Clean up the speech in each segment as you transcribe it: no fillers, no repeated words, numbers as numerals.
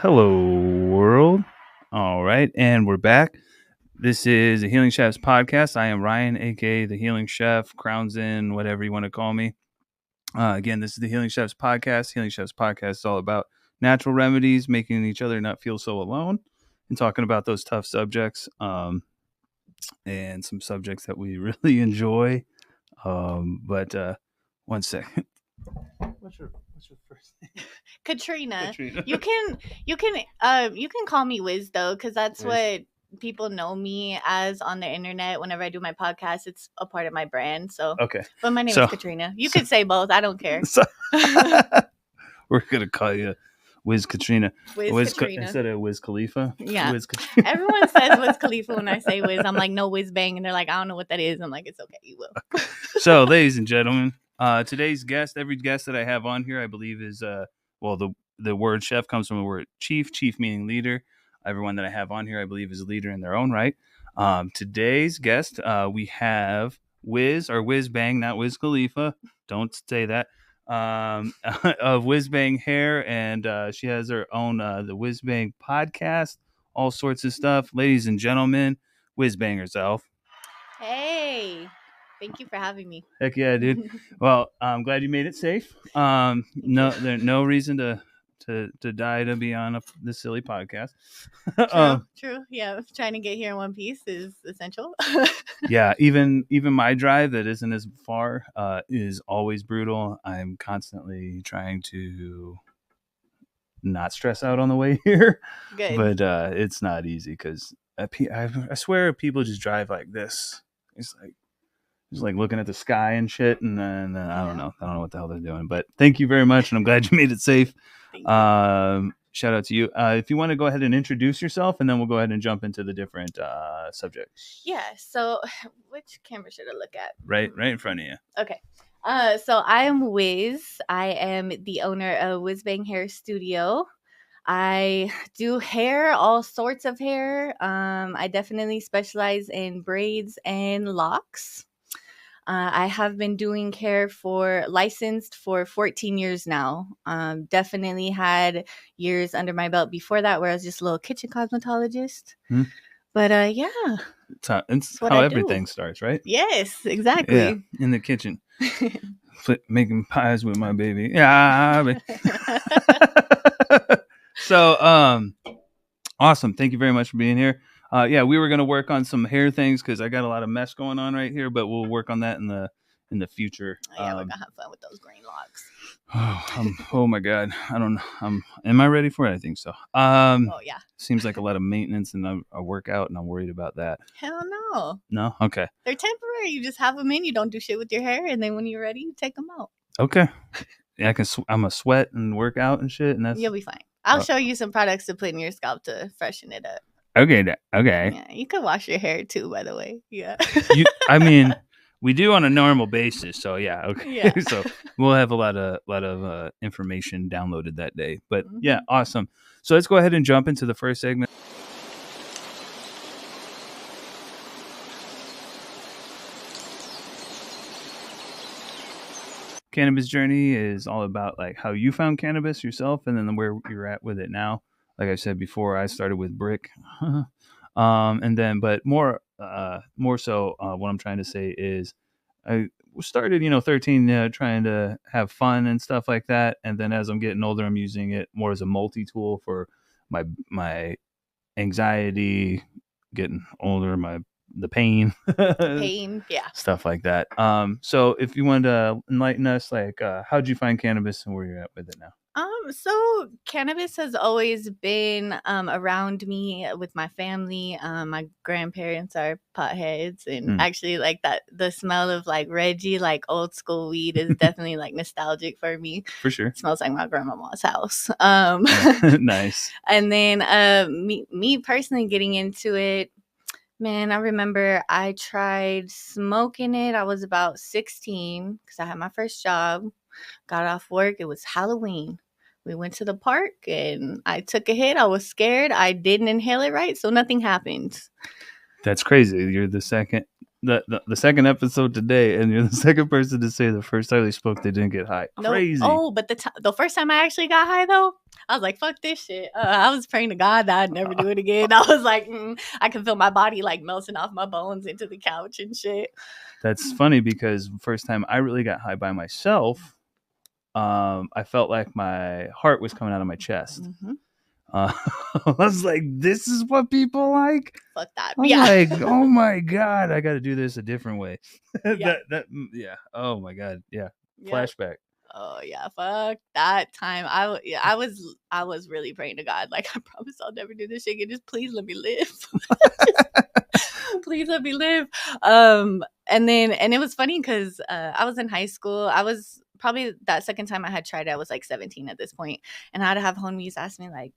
Hello, world. All right, and we're back. This is the Healing Chefs podcast. I am Ryan, aka the Healing Chef, Crowns in, whatever you want to call me. Again, this is the Healing Chefs podcast. Healing Chefs podcast is all about natural remedies, making each other not feel so alone, and talking about those tough subjects and some subjects that we really enjoy. But one second. What's your first name? Katrina. Katrina. You can call me Whiz though, because that's Whiz. what people know me as on the internet. Whenever I do my podcast, it's a part of my brand. So, Okay. but my name So- is Katrina. You could say both. I don't care. So- we're gonna call you Whiz Katrina. Whiz Katrina. Instead of Wiz Khalifa. Yeah. Wiz Katrina. Everyone says Wiz Khalifa when I say Whiz. I'm like, no, Whiz Bang, and they're like, I don't know what that is. I'm like, it's okay, you will. So, ladies and gentlemen, today's guest, every guest that I have on here, I believe is the word chef comes from the word chief meaning leader. Everyone that I have on here, I believe, is a leader in their own right. Today's guest, we have Whiz or Whiz Bang, not Wiz Khalifa. Don't say that. Of Whiz Bang Hair, and she has her own the Whiz Bang podcast, all sorts of stuff. Ladies and gentlemen, Whiz Bang herself. Hey, thank you for having me. Heck yeah, dude. Well, I'm glad you made it safe. There's no reason to die to be on this silly podcast. True. Yeah, trying to get here in one piece is essential. Yeah, even my drive that isn't as far is always brutal. I'm constantly trying to not stress out on the way here. Good. But it's not easy because I swear people just drive like this. It's like just like looking at the sky and shit, and then I don't know what the hell they're doing. But thank you very much, and I'm glad you made it safe. Shout out to you. If you want to go ahead and introduce yourself, and then we'll go ahead and jump into the different subjects. Yeah. So, which camera should I look at? Right in front of you. Okay. So I am Whiz. I am the owner of Whiz Bang Hair Studio. I do hair, all sorts of hair. I definitely specialize in braids and locks. I have been doing hair licensed for 14 years now. Definitely had years under my belt before that where I was just a little kitchen cosmetologist. But yeah. It's how everything starts, right? Yes, exactly. Yeah, in the kitchen. Making pies with my baby. Yeah. So, awesome. Thank you very much for being here. Yeah, we were going to work on some hair things because I got a lot of mess going on right here, but we'll work on that in the future. Yeah, we're going to have fun with those green locks. Oh my God. I don't know. Am I ready for it? I think so. Oh yeah. Seems like a lot of maintenance and a workout, and I'm worried about that. Hell no. No? Okay. They're temporary. You just have them in. You don't do shit with your hair, and then when you're ready, you take them out. Okay. Yeah, I'm a sweat and work out and shit, and you'll be fine. I'll show you some products to put in your scalp to freshen it up. Okay. Yeah, you can wash your hair too, by the way. Yeah. I mean, we do on a normal basis, so yeah. Okay. Yeah. So we'll have a lot of information downloaded that day. But yeah, awesome. So let's go ahead and jump into the first segment. Cannabis journey is all about like how you found cannabis yourself, and then where you're at with it now. Like I said before, I started with brick, and then, but more so, what I'm trying to say is, I started, 13, trying to have fun and stuff like that, and then as I'm getting older, I'm using it more as a multi-tool for my anxiety, getting older, the pain, yeah, stuff like that. So if you wanted to enlighten us, like, how'd you find cannabis and where you're at with it now? So cannabis has always been around me with my family. My grandparents are potheads, and actually, like that, the smell of like Reggie, like old school weed, is definitely like nostalgic for me. For sure, it smells like my grandmama's house. Nice. And then me personally getting into it. Man, I remember I tried smoking it. I was about 16 because I had my first job. Got off work. It was Halloween. We went to the park and I took a hit. I was scared. I didn't inhale it right, so nothing happened. That's crazy. You're the second second episode today, and you're the second person to say the first time they spoke they didn't get high. Crazy. Oh, but the first time I actually got high though, I was like, fuck this shit. I was praying to God that I'd never do it again. I was like, I can feel my body like melting off my bones into the couch and shit. That's funny because first time I really got high by myself, I felt like my heart was coming out of my chest. Mm-hmm. I was like, this is what people like? Fuck that. I'm Yeah. like, oh my God, I got to do this a different way. Yeah. Yeah. Oh my God. Yeah. Yep. Flashback. Oh yeah, fuck that time. I was really praying to God, like, I promise I'll never do this shit again. Just please let me live. Please let me live. And it was funny because I was in high school. I was probably that second time I had tried it, I was like 17 at this point, and I'd have homies ask me like,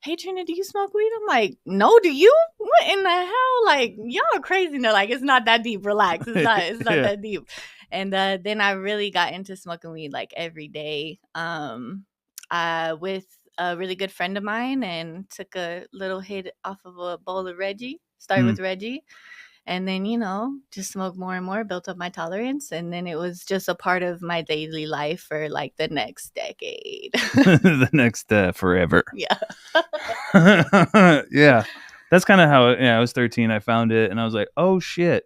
hey Trina, do you smoke weed? I'm like, no, do you? What in the hell? Like, y'all crazy. And they're like, it's not that deep. Relax. It's not Yeah. that deep. And then I really got into smoking weed like every day. With a really good friend of mine, and took a little hit off of a bowl of Reggie. Started with Reggie. And then, just smoked more and more, built up my tolerance. And then it was just a part of my daily life for like the next decade. The next forever. Yeah. Yeah. That's kind of how I was 13. I found it and I was like, oh shit.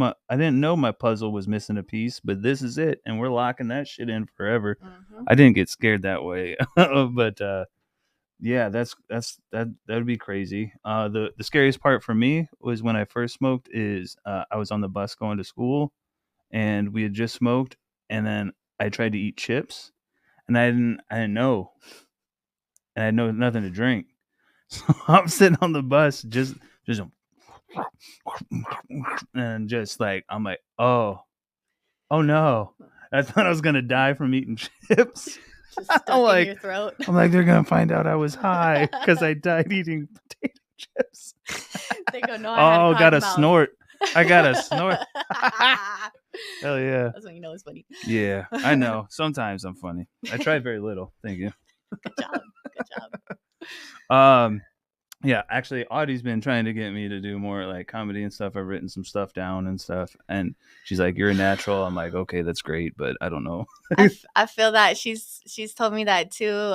I didn't know my puzzle was missing a piece, but this is it. And we're locking that shit in forever. Mm-hmm. I didn't get scared that way. But yeah, that would be crazy. The scariest part for me was when I first smoked is I was on the bus going to school and we had just smoked, and then I tried to eat chips and I didn't know, and I had nothing to drink. So I'm sitting on the bus just and just like, I'm like, oh no. I thought I was gonna die from eating chips. Just stuck in your throat. I'm like, they're gonna find out I was high because I died eating potato chips. They go, no, I got a snort. I got a snort. Hell yeah. That's when you know it's funny. Yeah, I know. Sometimes I'm funny. I try very little. Thank you. Good job. Yeah, actually, Audie's been trying to get me to do more like comedy and stuff. I've written some stuff down and stuff, and she's like, "You're a natural." I'm like, "Okay, that's great," but I don't know. I feel that she's told me that too.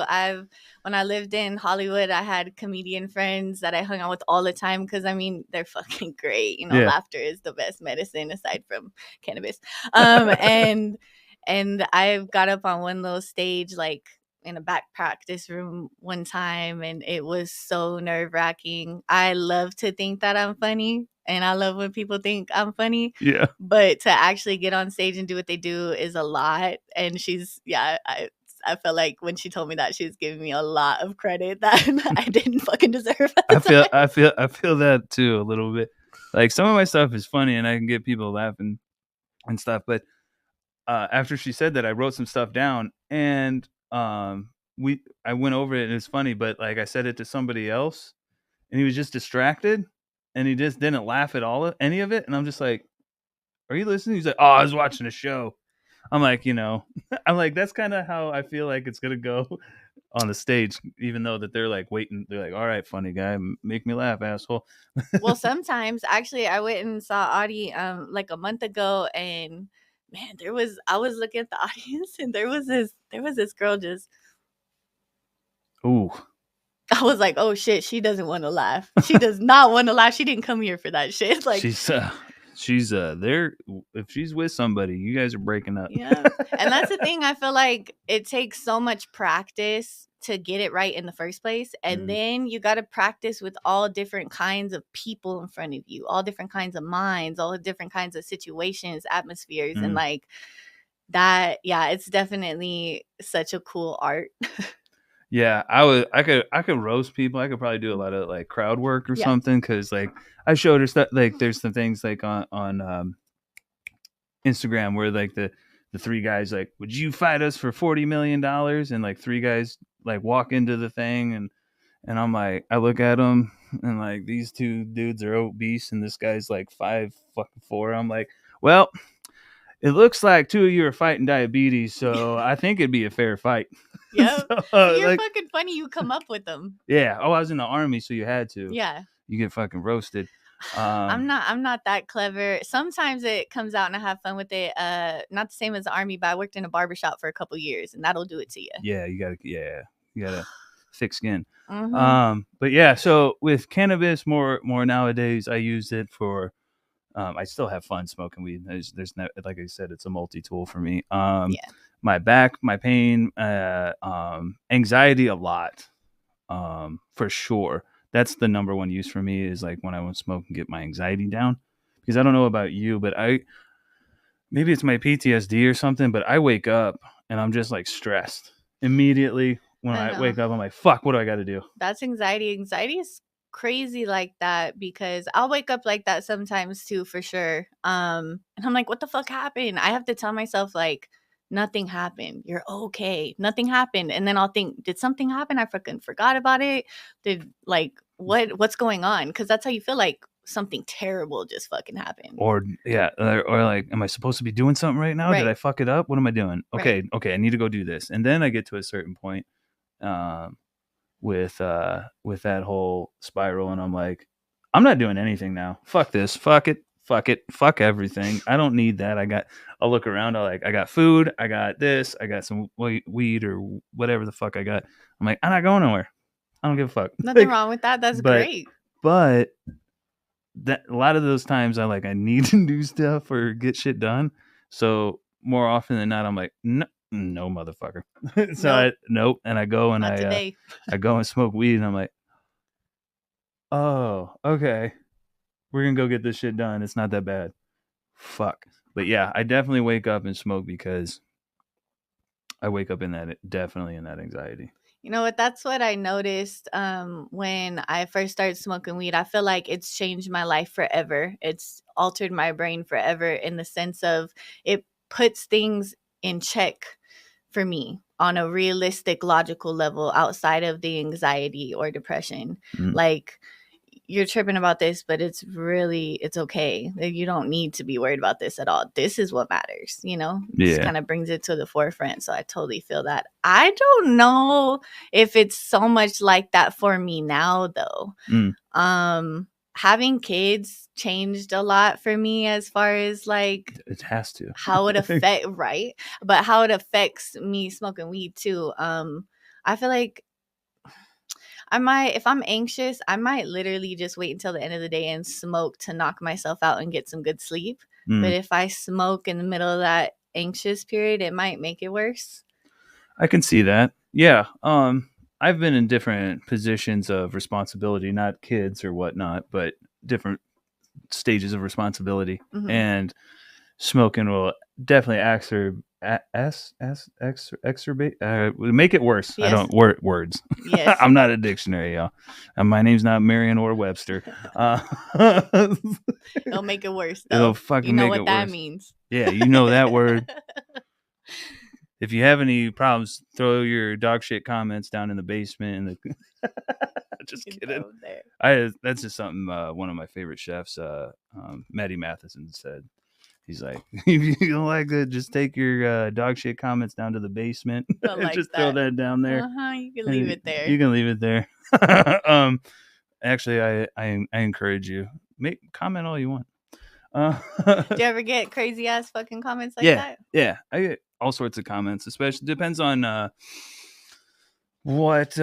When I lived in Hollywood, I had comedian friends that I hung out with all the time because I mean they're fucking great. Yeah. Laughter is the best medicine aside from cannabis. And I got up on one little stage like in a back practice room one time, and it was so nerve-wracking. I love to think that I'm funny, and I love when people think I'm funny. Yeah. But to actually get on stage and do what they do is a lot. And I felt like when she told me that, she was giving me a lot of credit that I didn't fucking deserve. I feel that too a little bit. Like some of my stuff is funny and I can get people laughing and stuff, but after she said that, I wrote some stuff down, and I went over it and it's funny, but like I said it to somebody else and he was just distracted and he just didn't laugh at any of it, and I'm just like, are you listening? He's like, oh, I was watching a show. I'm like, I'm like, that's kind of how I feel like it's gonna go on the stage, even though that they're like waiting. They're like, all right, funny guy, make me laugh, asshole. Well, sometimes actually I went and saw Audie like a month ago, and man, I was looking at the audience and there was this girl just, ooh. I was like, oh shit, she doesn't want to laugh. She does not want to laugh. She didn't come here for that shit. Like she's there. If she's with somebody, you guys are breaking up. Yeah. And that's the thing. I feel like it takes so much practice to get it right in the first place. And then you got to practice with all different kinds of people in front of you, all different kinds of minds, all different kinds of situations, atmospheres. And like that, yeah, it's definitely such a cool art. Yeah, I could roast people. I could probably do a lot of like crowd work or something, because like I showed her stuff. Like there's some things like on Instagram where like the three guys like, would you fight us for $40 million? And like three guys like walk into the thing, and I'm like, I look at them and like these two dudes are obese and this guy's like 5'4". I'm like, well, it looks like two of you are fighting diabetes, so I think it'd be a fair fight. Yeah, so, you're like, fucking funny. You come up with them. Yeah. Oh, I was in the army, so you had to. Yeah. You get fucking roasted. I'm not that clever. Sometimes it comes out and I have fun with it. Not the same as the army, but I worked in a barbershop for a couple years, and that'll do it to you. Yeah, you gotta. thick skin. Mm-hmm. But yeah, so with cannabis, more nowadays, I use it for. I still have fun smoking weed. There's no, like I said, it's a multi-tool for me. Yeah. My back, my pain, anxiety, a lot, for sure. That's the number one use for me is like when I want to smoke and get my anxiety down. Because I don't know about you, but maybe it's my PTSD or something, but I wake up and I'm just like stressed immediately. When I I know. wake up, I'm like, fuck, what do I got to do? That's anxiety. Anxiety is crazy like that because I'll wake up like that sometimes too, for sure. And I'm like, what the fuck happened? I have to tell myself like nothing happened. You're okay. Nothing happened. And then I'll think, did something happen? I fucking forgot about it. Did like what's going on? Because that's how you feel like something terrible just fucking happened. Or yeah, or like, am I supposed to be doing something right now? Did Right. I fuck it up? What am I doing? Right. Okay, I need to go do this. And then I get to a certain point, um, with that whole spiral, and I'm like, I'm not doing anything now. Fuck this. Fuck it. Fuck it. Fuck everything. I don't need that. I'll look around. I got food. I got this. I got some weed or whatever the fuck I got. I'm like, I'm not going nowhere. I don't give a fuck. Nothing wrong with that. That's but great. but that a lot of those times I need to do stuff or get shit done. So more often than not, I'm like, no, motherfucker. So Nope. and I go and Not today. I go and smoke weed, and I'm like, oh, okay, we're gonna go get this shit done. It's not that bad. Fuck. But yeah, I definitely wake up and smoke because I wake up definitely in that anxiety. You know what? That's what I noticed when I first started smoking weed. I feel like it's changed my life forever. It's altered my brain forever in the sense of it puts things in check for me on a realistic, logical level outside of the anxiety or depression. Mm. Like, you're tripping about this, but it's okay. You don't need to be worried about this at all. This is what matters, just kind of brings it to the forefront. So I totally feel that. I don't know if it's so much like that for me now though. Having kids changed a lot for me as far as like it has to how it affect right, but how it affects me smoking weed too. I feel like if I'm anxious, I might literally just wait until the end of the day and smoke to knock myself out and get some good sleep. But if I smoke in the middle of that anxious period, it might make it worse. I can see that. Yeah. I've been in different positions of responsibility, not kids or whatnot, but different stages of responsibility. Mm-hmm. And smoking will definitely make it worse. Yes. I don't words. Yes. I'm not a dictionary, y'all. My name's not Merriam or Webster. It'll make it worse though. It'll fucking make it worse. You know what that means. Yeah, you know that word. If you have any problems, throw your dog shit comments down in the basement. Just kidding. That's just something one of my favorite chefs, Matty Matheson, said. He's like, if you don't like it, just take your dog shit comments down to the basement. Just throw that down there. You can leave it there. You can leave it there. Actually, I encourage you. Comment all you want. Do you ever get crazy ass fucking comments like that? Yeah, I get all sorts of comments. Especially depends on what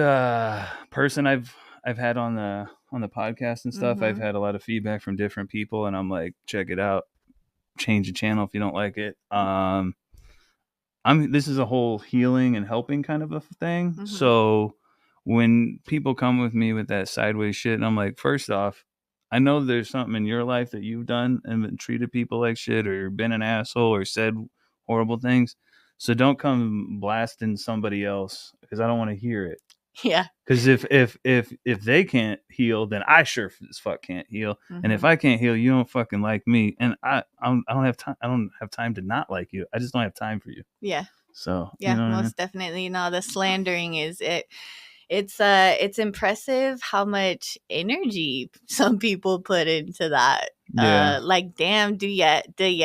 person I've had on the podcast and stuff. Mm-hmm. I've had a lot of feedback from different people, and I'm like, check it out. Change the channel if you don't like it. This is a whole healing and helping kind of a thing. Mm-hmm. So when people come with me with that sideways shit, and I'm like, first off, I know there's something in your life that you've done and treated people like shit or been an asshole or said horrible things. So don't come blasting somebody else because I don't want to hear it. Yeah. Because if they can't heal, then I sure as fuck can't heal. Mm-hmm. And if I can't heal, you don't fucking like me. And I don't have time. I don't have time to not like you. I just don't have time for you. Yeah. So yeah, most definitely. No, the slandering is it. It's impressive how much energy some people put into that. Yeah. Like, damn, do you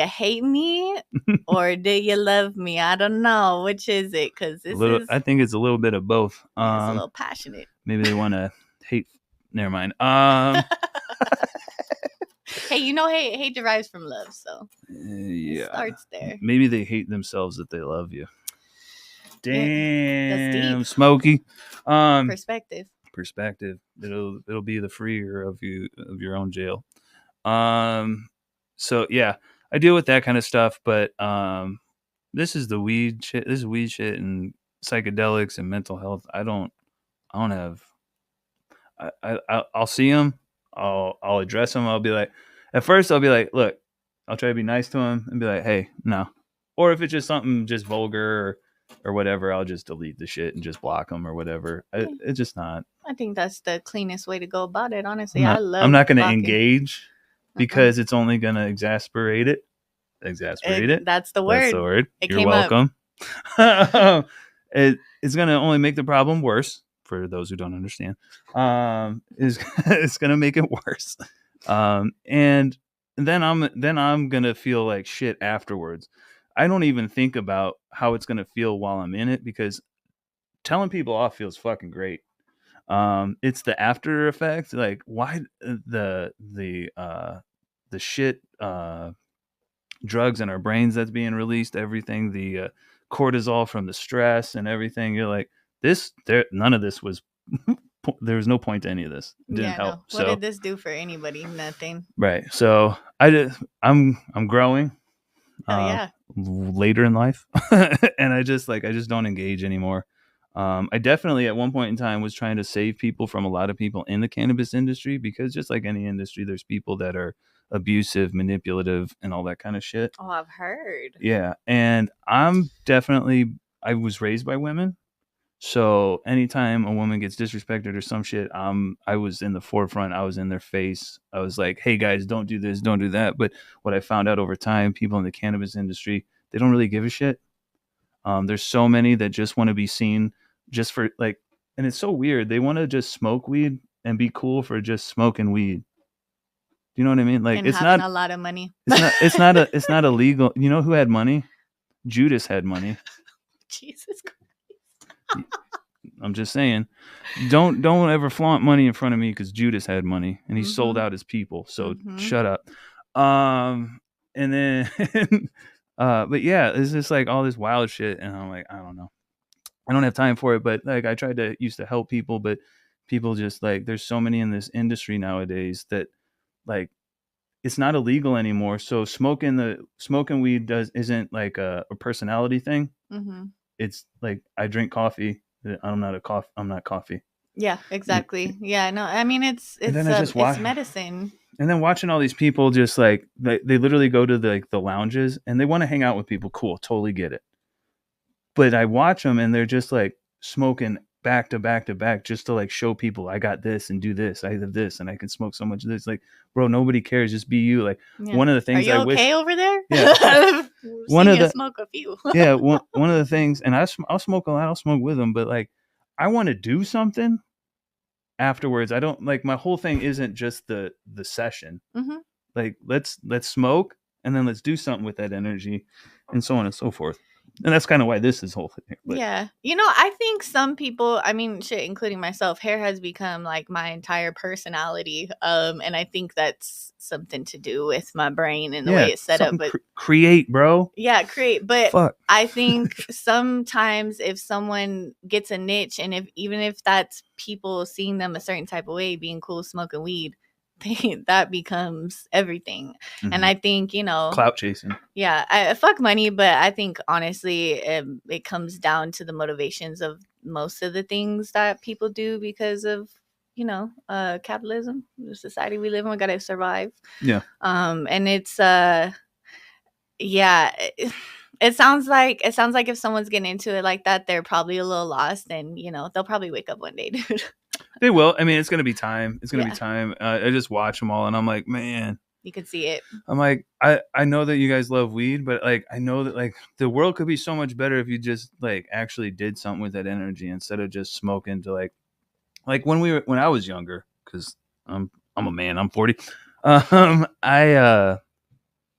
hate me or do you love me? I don't know. Which is it? Because I think it's a little bit of both. Yeah, it's a little passionate. Maybe they want to hate. Never mind. Hey, hate derives from love, so yeah, it starts there. Maybe they hate themselves that they love you. Damn, deep. Smokey. Perspective. It'll be the freer of your own jail. So yeah, I deal with that kind of stuff, but this is the weed shit. This is weed shit and psychedelics and mental health. I don't have. I'll see them. I'll address them. I'll be like, at first I'll be like, look, I'll try to be nice to him and be like, hey, no. Or if it's just something just vulgar or whatever, I'll just delete the shit and just block them or whatever. It's just not. I think that's the cleanest way to go about it. Honestly, I'm not going to engage because it's only going to exasperate it. That's the word. That's the word. It You're welcome. It's going to only make the problem worse. For those who don't understand, it's going to make it worse. And then I'm going to feel like shit afterwards. I don't even think about how it's going to feel while I'm in it because telling people off feels fucking great. It's the after effect. Like why the shit drugs in our brains that's being released, everything, the cortisol from the stress and everything. You're like, none of this was there was no point to any of this. It didn't help. No. What did this do for anybody? Nothing. Right. So I'm growing. Later in life. And I just don't engage anymore. I definitely at one point in time was trying to save people from a lot of people in the cannabis industry because just like any industry, there's people that are abusive, manipulative, and all that kind of shit. Oh, I've heard. Yeah. And I was raised by women. So anytime a woman gets disrespected or some shit, I was in the forefront. I was in their face. I was like, hey guys, don't do this, don't do that. But what I found out over time, people in the cannabis industry, they don't really give a shit. There's so many that just want to be seen just for like, and it's so weird. They want to just smoke weed and be cool for just smoking weed. You know what I mean? Like, and it's having not a lot of money. It's not illegal. You know who had money? Judas had money. Jesus Christ. I'm just saying, don't ever flaunt money in front of me because Judas had money and he sold out his people. So shut up. And then, but yeah, it's just like all this wild shit, and I'm like, I don't know, I don't have time for it. But like, I used to help people, but people just like, there's so many in this industry nowadays that like it's not illegal anymore. So smoking weed isn't like a personality thing. It's like I drink coffee. I'm not coffee. Yeah, exactly. Yeah, no, I mean it's medicine. And then watching all these people just like they literally go to the lounges and they want to hang out with people. Cool, totally get it. But I watch them and they're just like smoking back to back to back just to like show people I got this and do this. I have this and I can smoke so much of this. Like, bro, nobody cares. Just be you. Like one of the things Are you okay over there? Yeah. Smoke a few. Yeah. One of the things, and I'll smoke a lot. I'll smoke with them, but like I want to do something afterwards. I don't like, my whole thing isn't just the session. Like let's smoke and then let's do something with that energy and so on and so forth. And that's kind of why this is whole thing. But. Yeah. You know, I think some people, I mean, shit, including myself, hair has become like my entire personality. And I think that's something to do with my brain and the way it's set up. But create, bro. Yeah, create. But I think sometimes if someone gets a niche, and even if that's people seeing them a certain type of way, being cool, smoking weed, that becomes everything. And I think, you know, clout chasing. Yeah, I fuck money, but I think honestly it comes down to the motivations of most of the things that people do because of, you know, capitalism, the society we live in. We gotta survive. Yeah. And it's yeah, it sounds like if someone's getting into it like that, they're probably a little lost, and you know, they'll probably wake up one day, dude. They will. I mean, it's gonna be time. It's gonna be time. I just watch them all, and I'm like, man, you can see it. I'm like, I know that you guys love weed, but like, I know that like the world could be so much better if you just like actually did something with that energy instead of just smoking to like when I was younger, because I'm a man. I'm 40.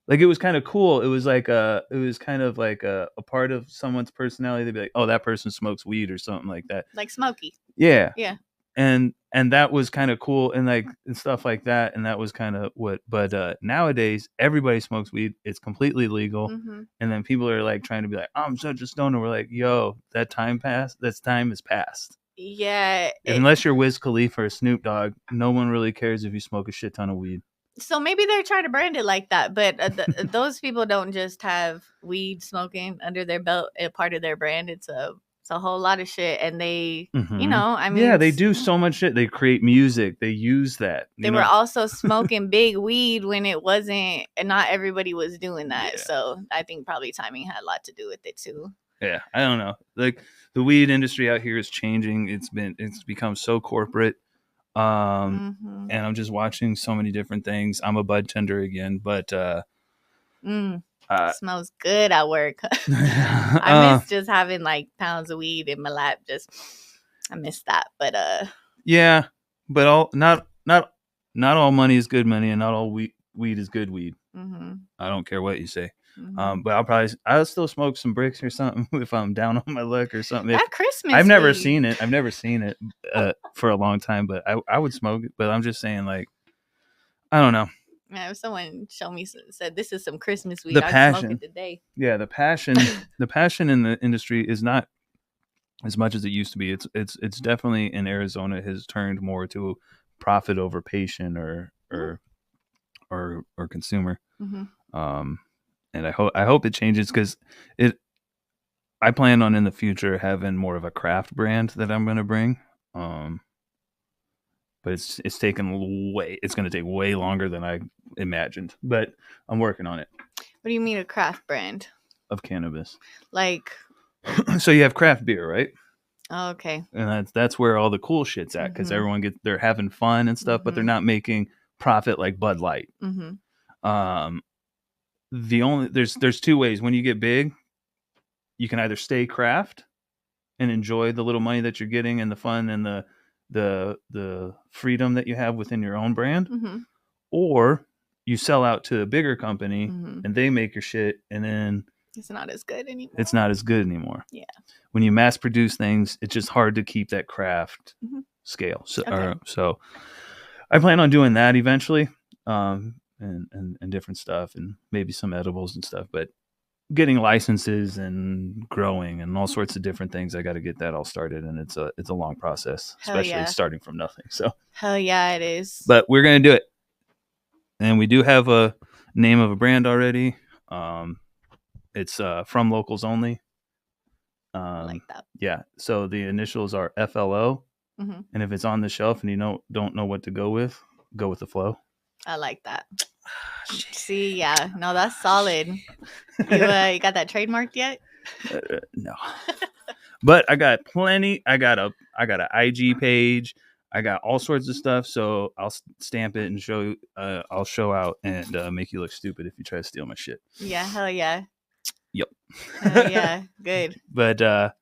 Like it was kind of cool. It was kind of like a part of someone's personality. They'd be like, oh, that person smokes weed or something like that. Like Smokey. Yeah. Yeah. And and that was kind of cool and like and stuff like that, and that was kind of what. But nowadays everybody smokes weed. It's completely legal, Mm-hmm. and then people are like trying to be like, I'm such a stoner. We're like, yo, that time passed. That time is past. Yeah. Unless you're Wiz Khalifa or Snoop Dogg, no one really cares if you smoke a shit ton of weed. So maybe they're trying to brand it like that, but those people don't just have weed smoking under their belt, a part of their brand. It's a whole lot of shit, and they, you know, I mean, yeah, they do so much shit. They create music. They use that. They were also smoking big weed when it wasn't, and not everybody was doing that. Yeah. So I think probably timing had a lot to do with it too. Yeah, I don't know. Like the weed industry out here is changing. It's become so corporate. And I'm just watching so many different things. I'm a bud tender again, but smells good at work. I miss just having like pounds of weed in my lap. I miss that. But yeah, but not all money is good money, and not all weed is good weed. I don't care what you say. But I'll still smoke some bricks or something if I'm down on my luck or something. That Christmas I've never weed. seen it. I've never seen it for a long time, but I would smoke it. But I'm just saying, like, I don't know. Yeah, if someone said this is some Christmas weed, The I'd passion. smoke it today. Yeah, the passion in the industry is not as much as it used to be. It's definitely in Arizona has turned more to profit over patient or consumer. And I hope it changes because I plan on in the future having more of a craft brand that I'm going to bring. But it's taken it's going to take way longer than I imagined, but I'm working on it. What do you mean a craft brand? Of cannabis. Like, so you have craft beer, right? Oh, okay. And that's where all the cool shit's at because everyone they're having fun and stuff, but they're not making profit like Bud Light. There's two ways. When you get big, you can either stay craft and enjoy the little money that you're getting and the fun and the freedom that you have within your own brand, or you sell out to a bigger company and they make your shit, and then it's not as good anymore. It's not as good anymore. Yeah. When you mass produce things, it's just hard to keep that craft scale. So I plan on doing that eventually, and different stuff, and maybe some edibles and stuff, but getting licenses and growing and all sorts of different things. I got to get that all started, and it's a long process, especially starting from nothing. So hell yeah, it is. But we're gonna do it, and we do have a name of a brand already. It's from locals only. I like that. Yeah. So the initials are FLO, and if it's on the shelf and you don't know what to go with the flow. I like that. See, yeah, no, that's solid. You got that trademarked yet? No, but I got plenty. I got an IG page. I got all sorts of stuff. So I'll stamp it and show. I'll show out and make you look stupid if you try to steal my shit. Yeah, hell yeah. Yep. Yeah, good. But all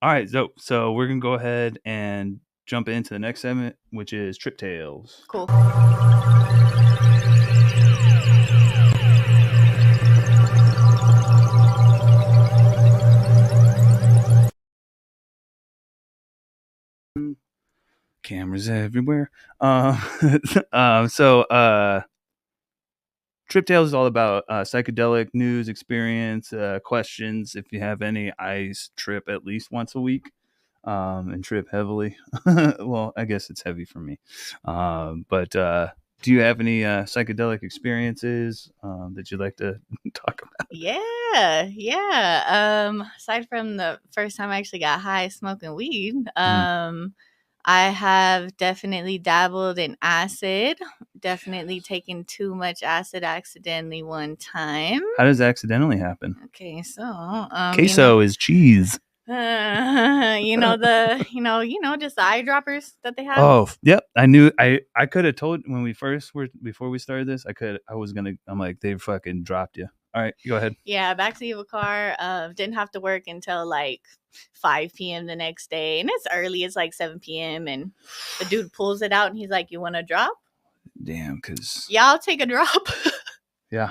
right. So we're gonna go ahead and jump into the next segment, which is Trip Tales. Cool. Cameras everywhere. Trip Tales is all about psychedelic news, experience, questions. If you have any, I trip at least once a week, and trip heavily. Well, I guess it's heavy for me. But do you have any psychedelic experiences that you'd like to talk about? Yeah. Aside from the first time I actually got high smoking weed, I have definitely dabbled in acid. Definitely taken too much acid accidentally one time. How does accidentally happen? Okay, so queso is cheese. Just the eyedroppers that they have. Oh, yep. I knew. I could have told when before we started this. I'm like, they fucking dropped you. All right, go ahead. Yeah, backseat of a car. Didn't have to work until like 5 p.m. the next day, and it's early. It's like 7 p.m. and the dude pulls it out and he's like, "You want to drop?" Damn, cause yeah, I'll take a drop. Yeah.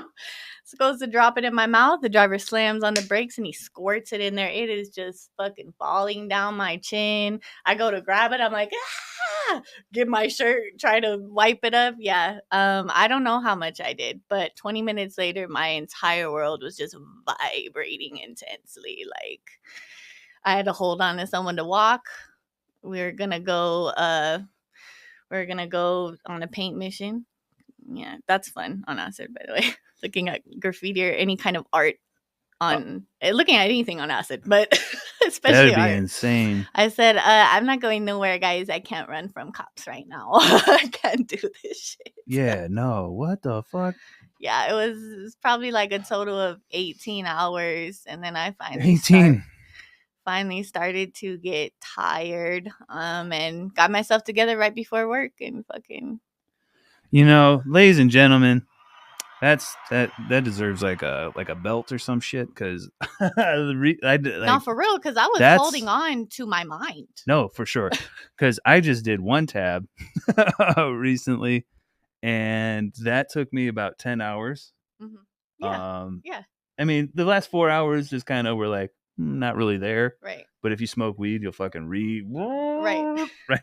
goes to drop it in my mouth. The driver slams on the brakes and he squirts it in there. It is just fucking falling down my chin. I go to grab it. I'm like, ah! Get my shirt, try to wipe it up. Yeah. I don't know how much I did, but 20 minutes later, my entire world was just vibrating intensely. Like I had to hold on to someone to walk. We're gonna go on a paint mission. Yeah, that's fun on acid, by the way. Looking at graffiti or any kind of art on looking at anything on acid, but especially That'd be art. insane. I said, I'm not going nowhere, guys. I can't run from cops right now. I can't do this shit. Yeah, no. What the fuck? Yeah, it was probably like a total of 18 hours, and then I 18. finally started to get tired, and got myself together right before work and fucking. You know, ladies and gentlemen, that deserves like a belt or some shit because No, for real, because I was holding on to my mind. No, for sure, because I just did one tab recently, and that took me about 10 hours. Mm-hmm. Yeah. Yeah. I mean, the last 4 hours just kind of were like not really there. Right. But if you smoke weed, you'll fucking right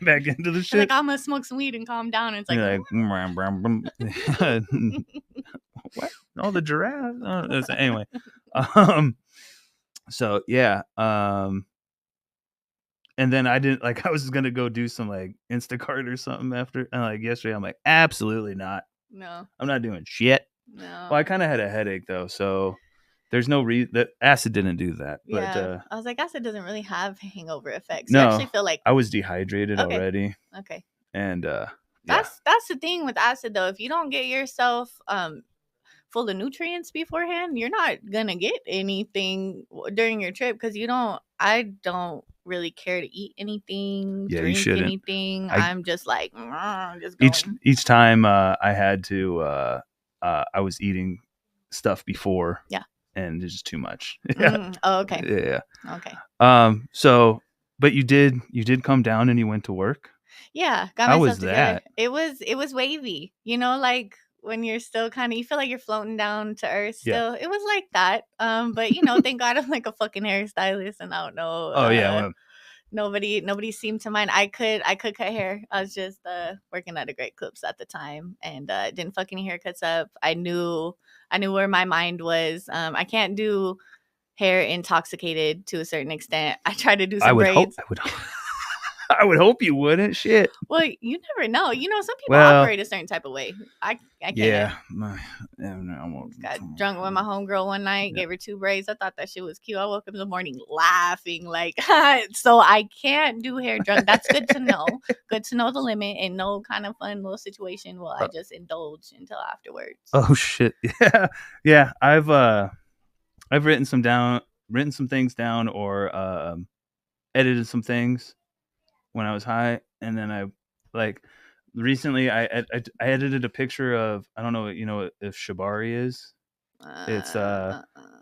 back into the shit. Like, I'm gonna smoke some weed and calm down. And it's like, what? Oh, the giraffe. Oh, anyway. So yeah. And then I didn't I was gonna go do some like Instacart or something after. And like yesterday, I'm like, absolutely not. No, I'm not doing shit. No. Well, I kind of had a headache though, so there's no reason that acid didn't do that. But yeah, I was like, acid doesn't really have hangover effects. No, you actually feel like I was dehydrated already. Okay. And that's the thing with acid though. If you don't get yourself full of nutrients beforehand, you're not gonna get anything during your trip because I don't really care to eat anything, drink anything. I'm just like just going. Each time I had to I was eating stuff before. Yeah. And it's just too much. Oh, okay. Yeah. Okay. So but you did come down and you went to work? Yeah, got How myself was together. that? It was wavy. You know, like when you're still kind of you feel like you're floating down to earth still. Yeah. It was like that. But you know, thank God I'm like a fucking hairstylist and I don't know. Oh yeah. Well, nobody seemed to mind. I could cut hair. I was just working at a Great Clips at the time and didn't fuck any haircuts up. I knew where my mind was. I can't do hair intoxicated to a certain extent. I tried to do some braids. I would hope you wouldn't. Shit. Well, you never know. You know, some people operate a certain type of way. I can't. Yeah. Got drunk with my homegirl one night, gave her 2 braids. I thought that shit was cute. I woke up in the morning laughing like, so I can't do hair drunk. That's good to know. Good to know the limit and no kind of fun little situation will I just indulge until afterwards. Oh shit. Yeah. Yeah. I've written some things down or edited some things when I was high, and then I like recently I edited a picture of I don't know if shibari is. It's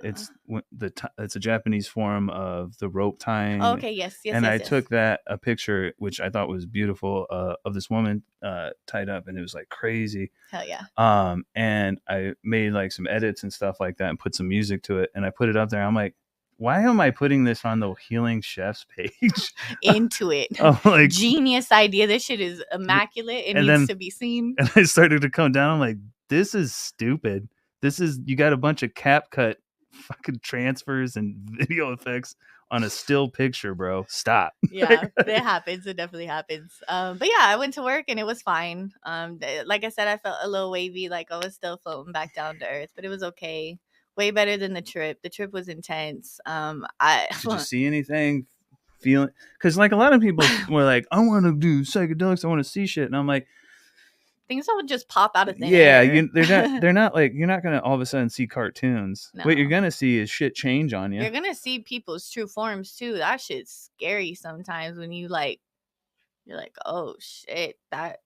it's a Japanese form of the rope tying. Oh, okay, yes. And I took a picture which I thought was beautiful of this woman tied up, and it was like crazy. Hell yeah. And I made like some edits and stuff like that, and put some music to it, and I put it up there. I'm like, why am I putting this on the Healing Chef's page? Into it. Like, genius idea. This shit is immaculate. It needs to be seen. And I started to come down. I'm like, this is stupid. You got a bunch of CapCut fucking transfers and video effects on a still picture, bro. Stop. Yeah, it happens. It definitely happens. But yeah, I went to work and it was fine. Like I said, I felt a little wavy, like I was still floating back down to earth, but it was okay. Way better than the trip. The trip was intense. Did you see anything? Feeling? Because like a lot of people were like, I want to do psychedelics. I want to see shit, and I'm like, things don't just pop out of thin air. Yeah, they're not like you're not gonna all of a sudden see cartoons. No. What you're gonna see is shit change on you. You're gonna see people's true forms too. That shit's scary sometimes when you're like, oh shit, that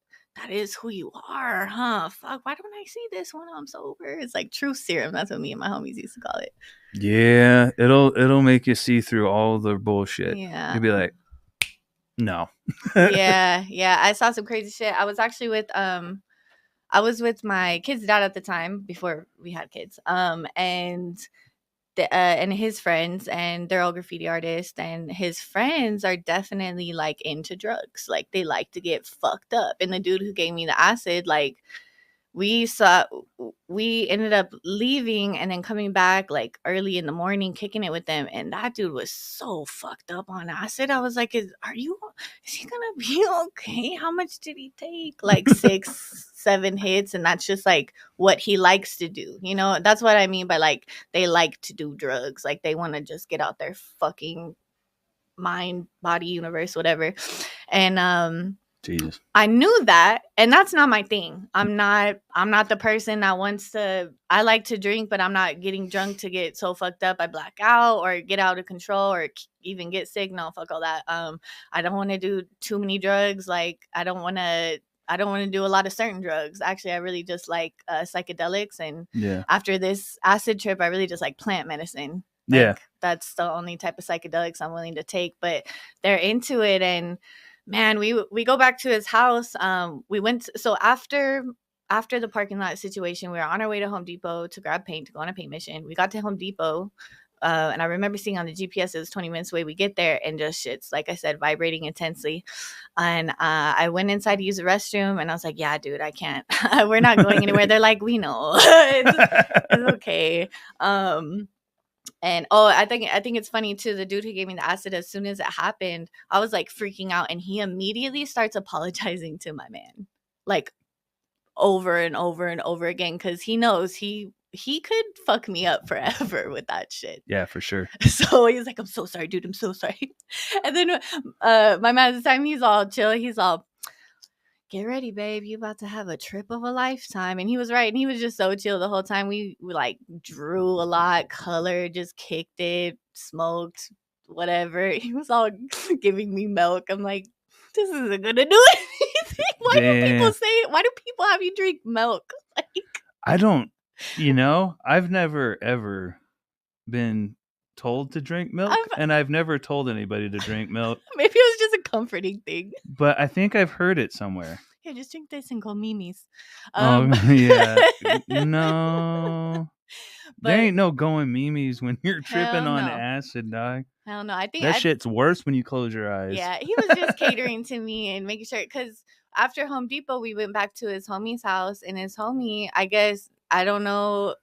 is who you are, huh? Fuck, why don't I see this when I'm sober? It's like truth serum. That's what me and my homies used to call it. Yeah, it'll make you see through all the bullshit. Yeah, you'd be like, no. yeah. I saw some crazy shit. I was actually with I was with my kid's dad at the time before we had kids. And his friends, and they're all graffiti artists, and his friends are definitely like into drugs. Like they like to get fucked up. And the dude who gave me the acid, like we ended up leaving and then coming back like early in the morning, kicking it with them, and that dude was so fucked up on acid. I was like, is he gonna be okay? How much did he take? Like 6-7 hits, and that's just like what he likes to do, you know. That's what I mean by like they like to do drugs. Like they want to just get out their fucking mind, body, universe, whatever. And Jesus. I knew that, and that's not my thing. I'm not the person that wants to. I like to drink, but I'm not getting drunk to get so fucked up I black out or get out of control or even get sick. No, fuck all that. I don't want to do too many drugs. Like I don't want to do a lot of certain drugs. Actually, I really just like psychedelics, and Yeah. after this acid trip, I really just like plant medicine. Like, Yeah. that's the only type of psychedelics I'm willing to take, but they're into it. And man, we go back to his house. We went so after the parking lot situation, we were on our way to Home Depot to grab paint to go on a paint mission. We got to Home Depot, and I remember seeing on the GPS it was 20 minutes away. We get there and just shit's, like I said, vibrating intensely. And I went inside to use the restroom, and I was like, "Yeah, dude, I can't. We're not going anywhere." They're like, "We know, it's okay." And I think it's funny too. The dude who gave me the acid, as soon as it happened, I was like freaking out, and he immediately starts apologizing to my man, like over and over and over again, because he knows he could fuck me up forever with that shit. Yeah, for sure. So he's like, "I'm so sorry, dude. I'm so sorry." And then my man at the time, he's all chill. He's all, "Get ready, babe. You about to have a trip of a lifetime." And he was right. And he was just so chill the whole time. We like drew a lot, colored, just kicked it, smoked, whatever. He was all giving me milk. I'm like, this isn't gonna do anything. Why do people say it? Why do people have you drink milk? Like, I don't, I've never ever been told to drink milk, and I've never told anybody to drink milk. Maybe it was just a comforting thing. But I think I've heard it somewhere. Yeah, just drink this and go Mimi's. Yeah. No. There ain't no going Mimi's when you're tripping on acid, dog. Hell no. I think that shit's worse when you close your eyes. Yeah, he was just catering to me and making sure, because after Home Depot, we went back to his homie's house, and his homie, I guess, I don't know,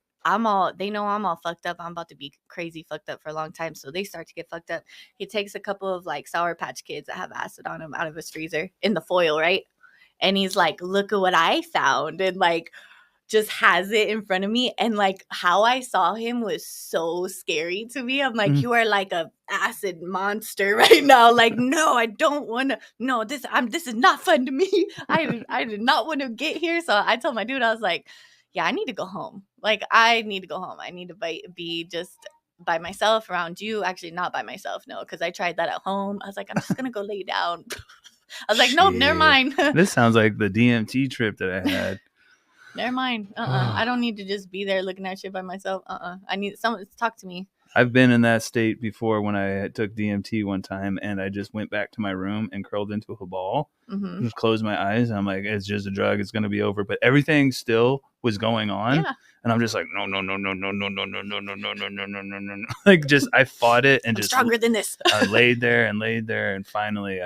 they know I'm all fucked up. I'm about to be crazy fucked up for a long time. So they start to get fucked up. He takes a couple of like Sour Patch Kids that have acid on them out of his freezer in the foil, right? And he's like, "Look at what I found." And like, just has it in front of me, and like how I saw him was so scary to me. I'm like, "You are like a acid monster right now." Like, no, I don't want to. No, this is not fun to me. I did not want to get here. So I told my dude, I was like, "Yeah, I need to go home. Like, I need to go home. I need to be just by myself around you." Actually, not by myself, no, because I tried that at home. I was like, "I'm just gonna go lay down." I was like, "Nope, never mind." This sounds like the DMT trip that I had. Never mind. I don't need to just be there looking at shit by myself. I need someone to talk to me. I've been in that state before when I took DMT one time, and I just went back to my room and curled into a ball. Mm-hmm. Just closed my eyes. And I'm like, it's just a drug. It's going to be over. But everything still was going on. Yeah. And I'm just like, no. Like, just, I fought it and I'm stronger than this. I laid there. And finally,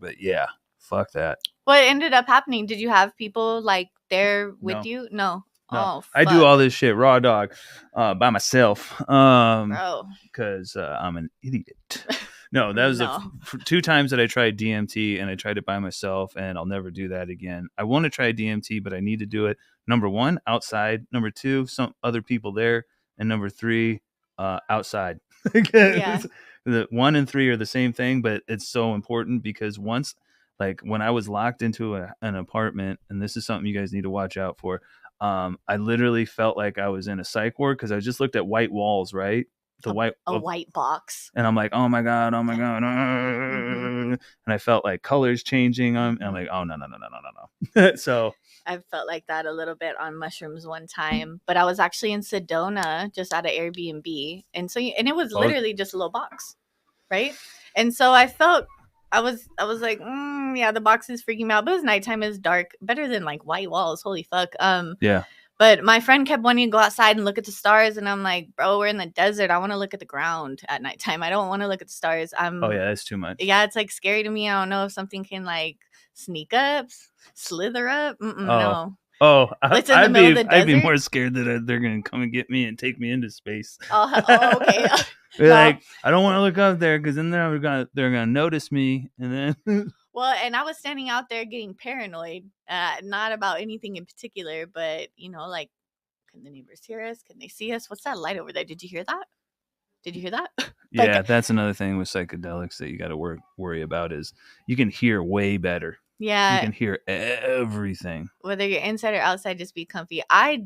but yeah, fuck that. What ended up happening? Did you have people like there with you? No. Oh, fuck. I do all this shit raw dog by myself. Bro. Because I'm an idiot. No, that was the 2 times that I tried DMT, and I tried it by myself, and I'll never do that again. I want to try DMT, but I need to do it. Number 1, outside. Number 2, some other people there. And number 3, outside. Yeah. The 1 and 3 are the same thing, but it's so important because once, like when I was locked into an apartment, and this is something you guys need to watch out for, I literally felt like I was in a psych ward because I just looked at white walls, right? A white box. And I'm like, oh my God. Mm-hmm. And I felt like colors changing them. And I'm like, oh, no. So I felt like that a little bit on mushrooms one time, but I was actually in Sedona just at an Airbnb. And it was literally just a little box, right? And so I felt, I was like, Yeah, the box is freaking me out. But it was nighttime, it's dark. Better than like white walls. Holy fuck. Yeah. But my friend kept wanting to go outside and look at the stars, and I'm like, bro, we're in the desert. I want to look at the ground at nighttime. I don't want to look at the stars. Oh yeah, that's too much. Yeah, it's like scary to me. I don't know if something can like sneak up, slither up. No. It's in the middle of the I'd be desert? more scared that they're gonna come and get me and take me into space. Okay. They're No. like, I don't want to look up there because then they're gonna notice me, and then Well, and I was standing out there getting paranoid, not about anything in particular, but like, can the neighbors hear us? Can they see us? What's that light over there? Did you hear that? Did you hear that? yeah, that's another thing with psychedelics that you got to worry about is you can hear way better. Yeah. You can hear everything. Whether you're inside or outside, just be comfy. I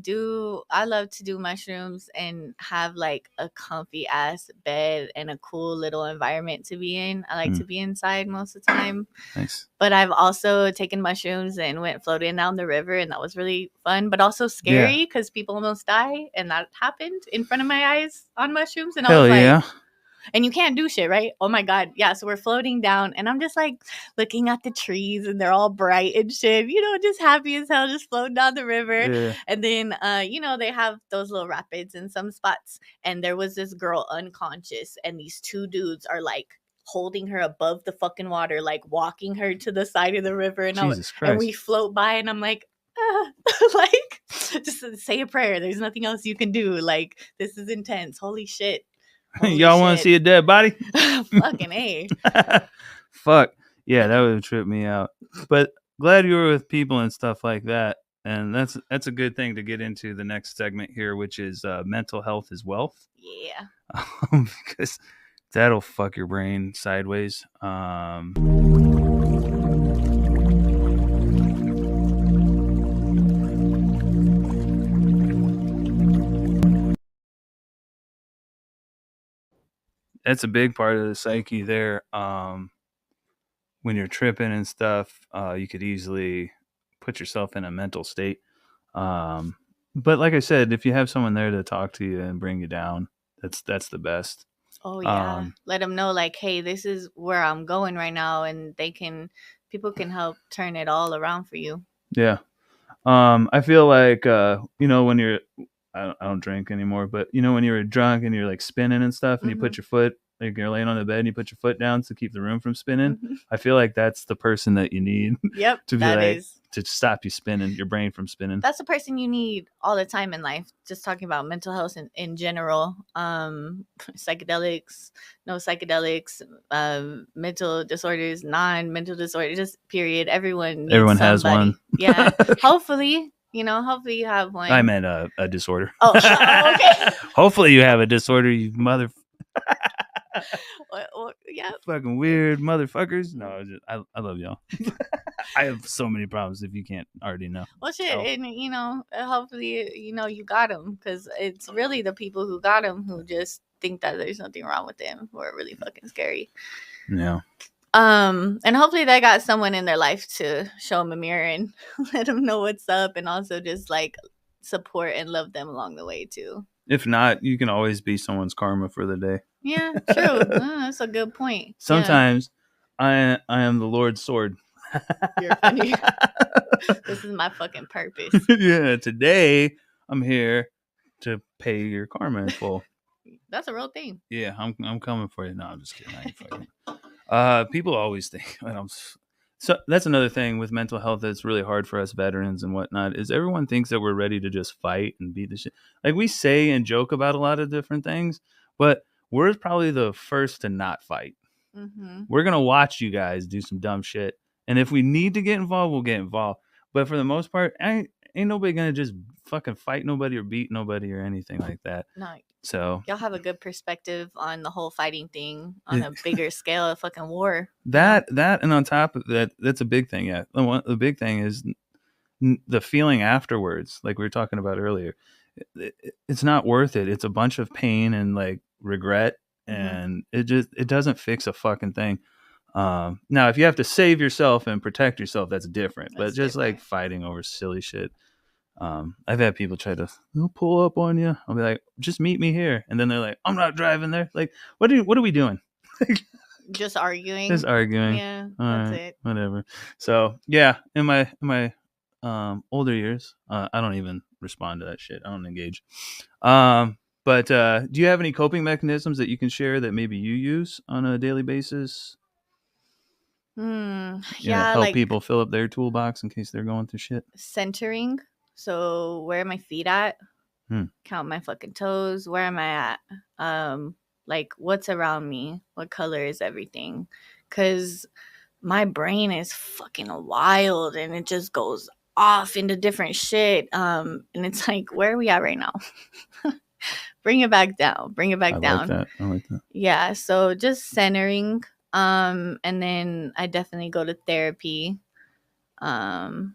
love to do mushrooms and have like a comfy ass bed and a cool little environment to be in. I like to be inside most of the time. Nice. But I've also taken mushrooms and went floating down the river, and that was really fun, but also scary because people almost die, and that happened in front of my eyes on mushrooms. And I was like, and you can't do shit, right? Oh my God. Yeah. So we're floating down, and I'm just like looking at the trees, and they're all bright and shit, just happy as hell, just floating down the river. Yeah. And then, they have those little rapids in some spots. And there was this girl unconscious, and these two dudes are like holding her above the fucking water, like walking her to the side of the river. And Jesus Christ. And we float by, and I'm like, like, just say a prayer. There's nothing else you can do. Like, this is intense. Holy shit. Y'all want to see a dead body? Fucking A. Fuck. Yeah, that would trip me out. But glad you were with people and stuff like that. And that's a good thing to get into the next segment here, which is mental health is wealth. Yeah. Because that'll fuck your brain sideways. That's a big part of the psyche there. When you're tripping and stuff, you could easily put yourself in a mental state. But like I said, if you have someone there to talk to you and bring you down, that's the best. Oh yeah. Let them know, like, hey, this is where I'm going right now, and people can help turn it all around for you. Yeah. I feel like when you're I don't drink anymore, but when you're drunk and you're like spinning and stuff, and you put your foot, like you're laying on the bed and you put your foot down to keep the room from spinning. I feel like that's the person that you need. Yep. to be to stop you spinning, your brain from spinning. That's the person you need all the time in life. Just talking about mental health in general. Psychedelics, no psychedelics, mental disorders, non-mental disorders, just period. Everyone has one. Yeah. Hopefully you have one. I meant a disorder. Oh, okay. Hopefully you have a disorder, you mother. Yeah. Fucking weird motherfuckers. No, I love y'all. I have so many problems if you can't already know. Well, shit, and hopefully you got them, because it's really the people who got them who just think that there's nothing wrong with them, who are really fucking scary. Yeah. And hopefully they got someone in their life to show them a mirror and let them know what's up, and also just like support and love them along the way too. If not, you can always be someone's karma for the day. Yeah, true. That's a good point. Sometimes I am the Lord's sword. You're funny. This is my fucking purpose. Yeah, today I'm here to pay your karma in full. That's a real thing. Yeah, I'm coming for you. No, I'm just kidding. I ain't fucking. People always think so that's another thing with mental health that's really hard for us veterans and whatnot, is everyone thinks that we're ready to just fight and beat the shit. Like, we say and joke about a lot of different things, but we're probably the first to not fight. Mm-hmm. We're going to watch you guys do some dumb shit. And if we need to get involved, we'll get involved. But for the most part, ain't nobody going to just fucking fight nobody or beat nobody or anything like that. No. So y'all have a good perspective on the whole fighting thing on a bigger scale of fucking war. That and on top of that, that's a big thing. Yeah, the big thing is the feeling afterwards, like we were talking about earlier. It's not worth it. It's a bunch of pain and like regret, and it doesn't fix a fucking thing. Now, if you have to save yourself and protect yourself, that's different. But just like fighting over silly shit. I've had people try to pull up on you. I'll be like, just meet me here. And then they're like, I'm not driving there. Like, what are we doing? Just arguing. Just arguing. Yeah, All that's right, it. whatever. So yeah, in my older years, I don't even respond to that shit. I don't engage. But do you have any coping mechanisms that you can share that maybe you use on a daily basis? Yeah, Yeah, help like people fill up their toolbox in case they're going through shit. centering. So where are my feet at? Hmm. Count my fucking toes. Where am I at? Like what's around me? What color is everything? Cause my brain is fucking wild and it just goes off into different shit. And it's like, where are we at right now? Bring it back down. Bring it back I down. like that. I like that. Yeah. So just centering. And then I definitely go to therapy. I'm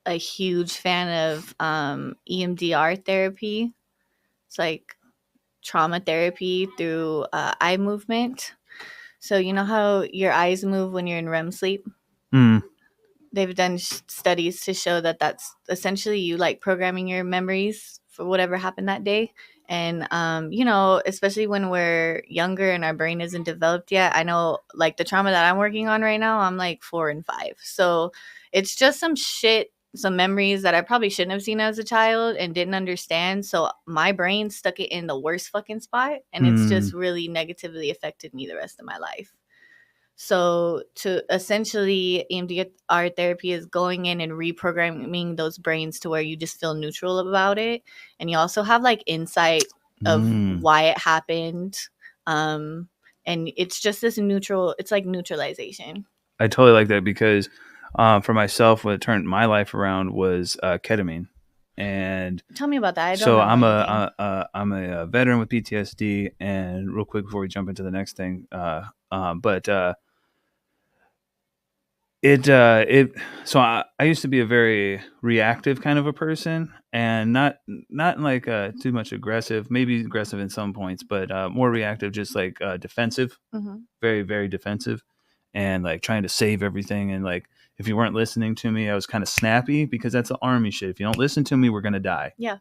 a huge fan of EMDR therapy. It's like trauma therapy through eye movement. So you know how your eyes move when you're in REM sleep? Mm. They've done studies to show that that's essentially you like programming your memories for whatever happened that day. And you know, especially when we're younger and our brain isn't developed yet. I know like the trauma that I'm working on right now, I'm like 4 and 5. So it's just some shit, some memories that I probably shouldn't have seen as a child and didn't understand. So my brain stuck it in the worst fucking spot, and it's just really negatively affected me the rest of my life. So to essentially EMDR therapy is going in and reprogramming those brains to where you just feel neutral about it, and you also have like insight of why it happened. And it's just this neutral. It's like neutralization. I totally like that because for myself, what turned my life around was ketamine. And Tell me about that. I don't so know I'm anything. I'm a veteran with PTSD. And real quick before we jump into the next thing, but it so I used to be a very reactive kind of a person, and not like too much aggressive, maybe aggressive in some points, but more reactive, just like defensive, very very defensive, and like trying to save everything. And like if you weren't listening to me, I was kind of snappy because that's the army shit. If you don't listen to me, we're gonna die. Yeah.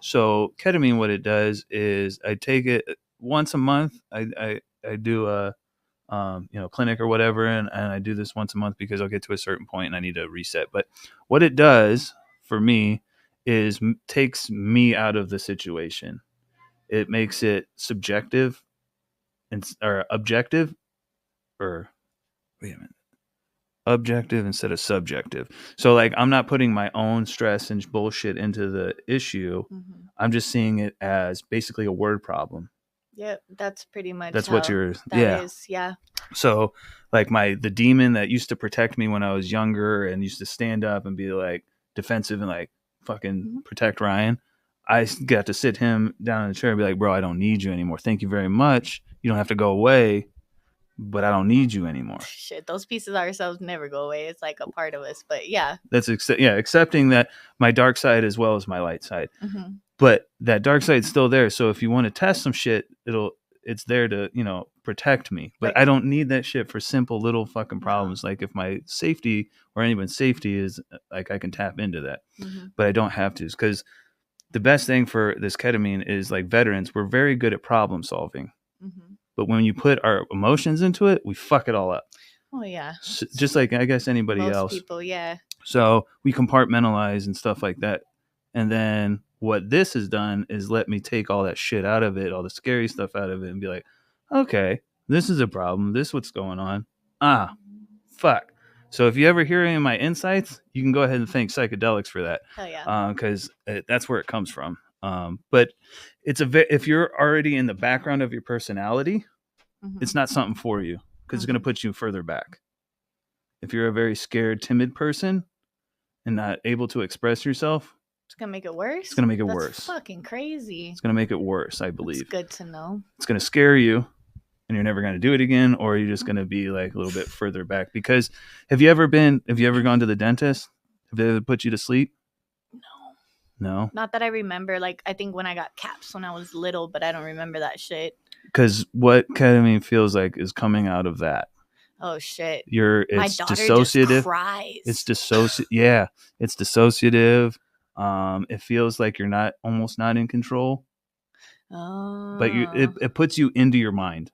So ketamine, what it does is I take it once a month. I do a clinic or whatever, and I do this once a month because I'll get to a certain point and I need to reset. But what it does for me is takes me out of the situation. It makes it subjective or objective, or wait a minute, objective instead of subjective. So like I'm not putting my own stress and bullshit into the issue. I'm just seeing it as basically a word problem. Yep, that's pretty much That's how what you're that is. Yeah. So like the demon that used to protect me when I was younger and used to stand up and be like defensive and like fucking protect Ryan, I got to sit him down in the chair and be like, bro, I don't need you anymore. Thank you very much. You don't have to go away, but I don't need you anymore. Shit, those pieces of ourselves never go away. It's like a part of us. But yeah. That's accepting that my dark side as well as my light side. But that dark side's still there. So if you want to test some shit, it's there to, protect me. But Right. I don't need that shit for simple little fucking problems. Like if my safety or anyone's safety is like, I can tap into that, but I don't have to. Because the best thing for this ketamine is like veterans, we're very good at problem solving. But when you put our emotions into it, we fuck it all up. Oh, yeah. Just like, I guess, anybody Most else. people, yeah. So we compartmentalize and stuff like that. And then what this has done is let me take all that shit out of it, all the scary stuff out of it, and be like, okay, this is a problem. This is what's going on. Fuck. So if you ever hear any of my insights, you can go ahead and thank psychedelics for that. Hell yeah. Because that's where it comes from. But if you're already in the background of your personality, it's not something for you because it's going to put you further back. If you're a very scared, timid person and not able to express yourself, it's gonna make it worse. It's gonna make it That's worse. Fucking crazy. It's gonna make it worse, I believe. It's good to know. It's gonna scare you, and you're never gonna do it again, or you're just gonna be like a little bit further back. Because have you ever gone to the dentist? Have they ever put you to sleep? No. Not that I remember. Like I think when I got caps when I was little, but I don't remember that shit. Because what ketamine feels like is coming out of that. Oh shit! My daughter dissociative. Just cries. It's dissociative. Yeah, it's dissociative. It feels like you're almost not in control. Oh. But it puts you into your mind.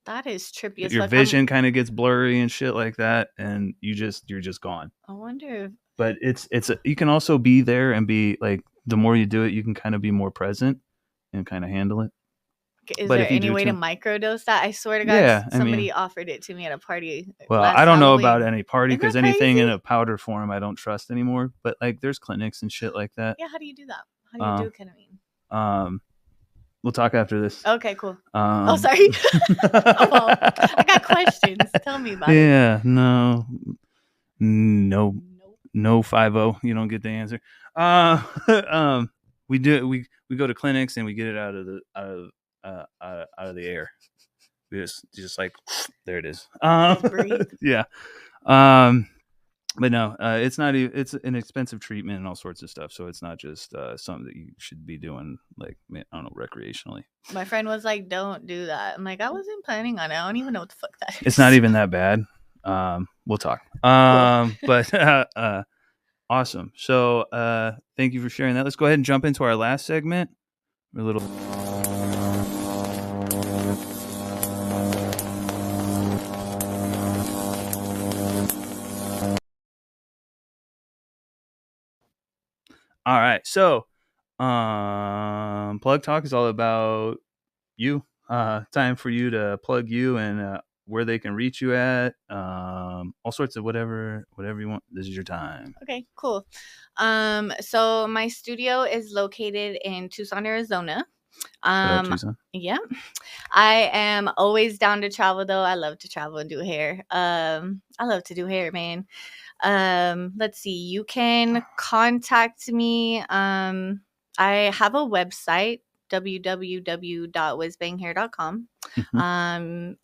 That is trippy as Your fuck. vision kind of gets blurry and shit like that, and you're just gone. I wonder if But you can also be there and be like, the more you do it, you can kind of be more present and kind of handle it. is But there if you any do way to too, microdose that? I swear to God, yeah, I somebody mean, offered it to me at a party well, last I don't know about Halloween. any party Isn't because that anything in crazy? a powder form I don't trust anymore. But like, there's clinics and shit like that. Yeah, how do you do that? How do you do ketamine? We'll talk after this. Okay, cool. Oh, sorry. Well, I got questions. Tell me about it. Yeah, no, Nope. no 50. You don't get the answer. We go to clinics and we get it out of the air. We just like, there it is. Just breathe. Yeah. But no, it's not. It's an expensive treatment and all sorts of stuff. So it's not just something that you should be doing, like, I don't know, recreationally. My friend was like, "Don't do that." I'm like, I wasn't planning on it. I don't even know what the fuck that is. It's not even that bad. We'll talk. But awesome. So thank you for sharing that. Let's go ahead and jump into our last segment. A little. All right. So plug talk is all about you. Time for you to plug you and where they can reach you at. All sorts of whatever you want. This is your time. Okay, cool. So my studio is located in Tucson, Arizona. Shout out Tucson. Yeah. I am always down to travel though. I love to travel and do hair. I love to do hair, man. Let's see. You can contact me. I have a website, www.whizbanghair.com.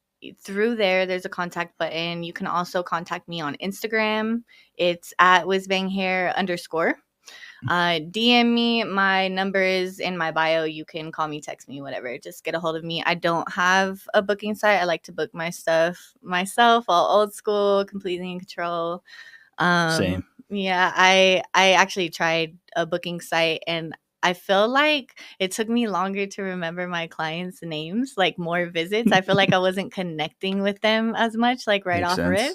Through there's a contact button. You can also contact me on Instagram. It's at whizbanghair_. DM me. My number is in my bio. You can call me, text me, whatever. Just get a hold of me. I don't have a booking site. I like to book my stuff myself, all old school, completely in control. Same. Yeah, I actually tried a booking site and I feel like it took me longer to remember my clients' names, like more visits. I feel like I wasn't connecting with them as much, like right Makes off sense. rip.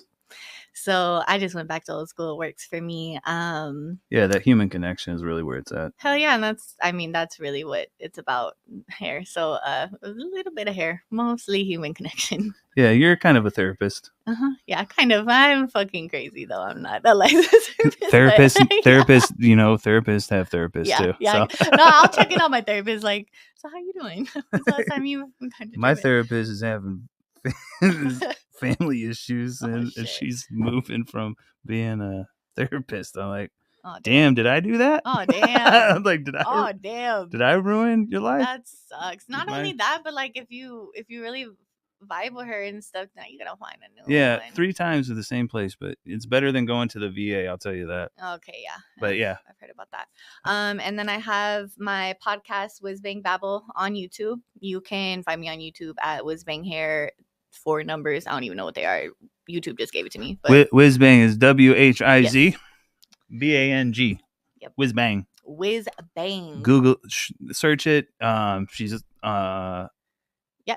So I just went back to old school. It works for me. Yeah, that human connection is really where it's at. Hell yeah, and that's really what it's about, hair. So a little bit of hair, mostly human connection. Yeah, you're kind of a therapist. Yeah, kind of. I'm fucking crazy though. I'm not a licensed therapist. Therapists, Therapists have therapists too. Yeah. So. No, I'll check in on my therapist. Like, so how you doing? When's the last time you My therapist is having family issues, and she's moving from being a therapist. I'm like, oh, damn, did I do that? Oh damn! Like, did I? Oh damn! Did I ruin your life? That sucks. Not only that, but like if you really vibe with her and stuff, now you gotta find a new one. 3 times to the same place, but it's better than going to the VA. I'll tell you that. Okay, yeah. But yeah, I've heard about that. And then I have my podcast, Whiz Bang Babble, on YouTube. You can find me on YouTube at Whiz Bang Hair. 4 numbers. I don't even know what they are. YouTube just gave it to me. But Whiz Bang is WHIZ BANG. Yep. Whiz Bang. Whiz Bang. Google, search it. She's yeah,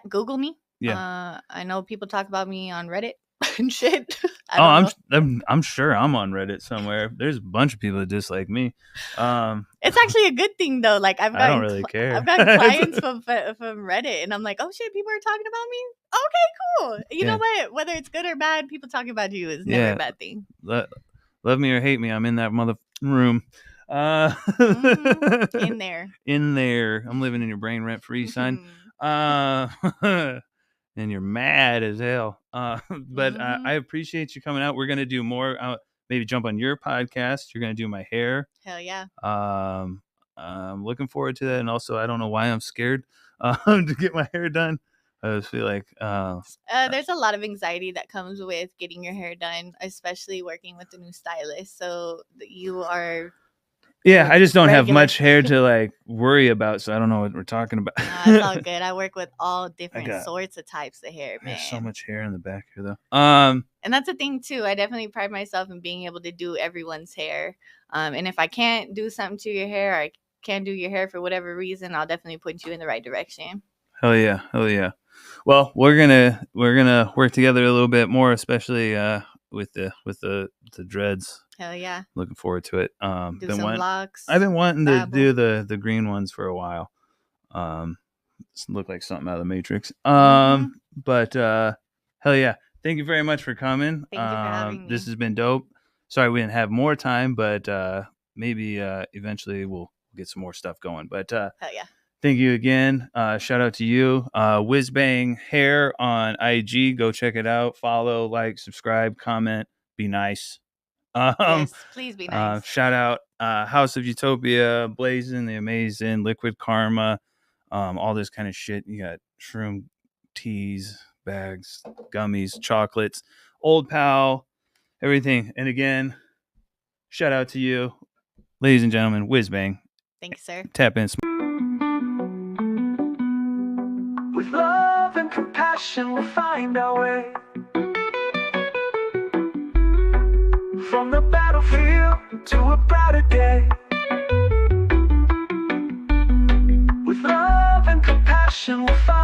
Google me. Yeah. I know people talk about me on Reddit and shit. I'm sure I'm on Reddit somewhere. There's a bunch of people that dislike me. It's actually a good thing though. Like I don't really care. I've got clients from Reddit, and I'm like, oh shit, people are talking about me. Okay, cool. You know what? Whether it's good or bad, people talking about you is never a bad thing. Love me or hate me, I'm in that mother room. In there. I'm living in your brain rent free, son. And you're mad as hell. But I appreciate you coming out. We're gonna do more. Maybe jump on your podcast. You're gonna do my hair. Hell yeah. I'm looking forward to that. And also, I don't know why I'm scared to get my hair done. I just feel like there's a lot of anxiety that comes with getting your hair done, especially working with a new stylist. So you are. Yeah, I just don't have much hair to like worry about, so I don't know what we're talking about. It's all good. I work with all different sorts of types of hair, man. There's so much hair in the back here, though. And that's the thing too. I definitely pride myself in being able to do everyone's hair. And if I can't do something to your hair, or I can't do your hair for whatever reason, I'll definitely point you in the right direction. Hell yeah. Hell yeah. Well, we're gonna work together a little bit more, especially with the dreads. Hell yeah. Looking forward to it. Do some locks. I've been wanting to babble. do the green ones for a while. Look like something out of the Matrix. Mhm. But hell yeah. Thank you very much for coming. Thank you for having me. This has been dope. Sorry we didn't have more time, but maybe eventually we'll get some more stuff going. But Hell yeah. thank you again. Shout out to you. Whiz Bang Hair on IG. Go check it out. Follow, like, subscribe, comment, be nice. Yes, please be nice. Shout out House of Utopia, Blazing, The Amazing, Liquid Karma, all this kind of shit. You got shroom teas, bags, gummies, chocolates, Old Pal, everything. And again, shout out to you, ladies and gentlemen, Whiz Bang. Thank you, sir. Tap in. With love and compassion, we'll find our way. From the battlefield to a brighter day. With love and compassion, we'll find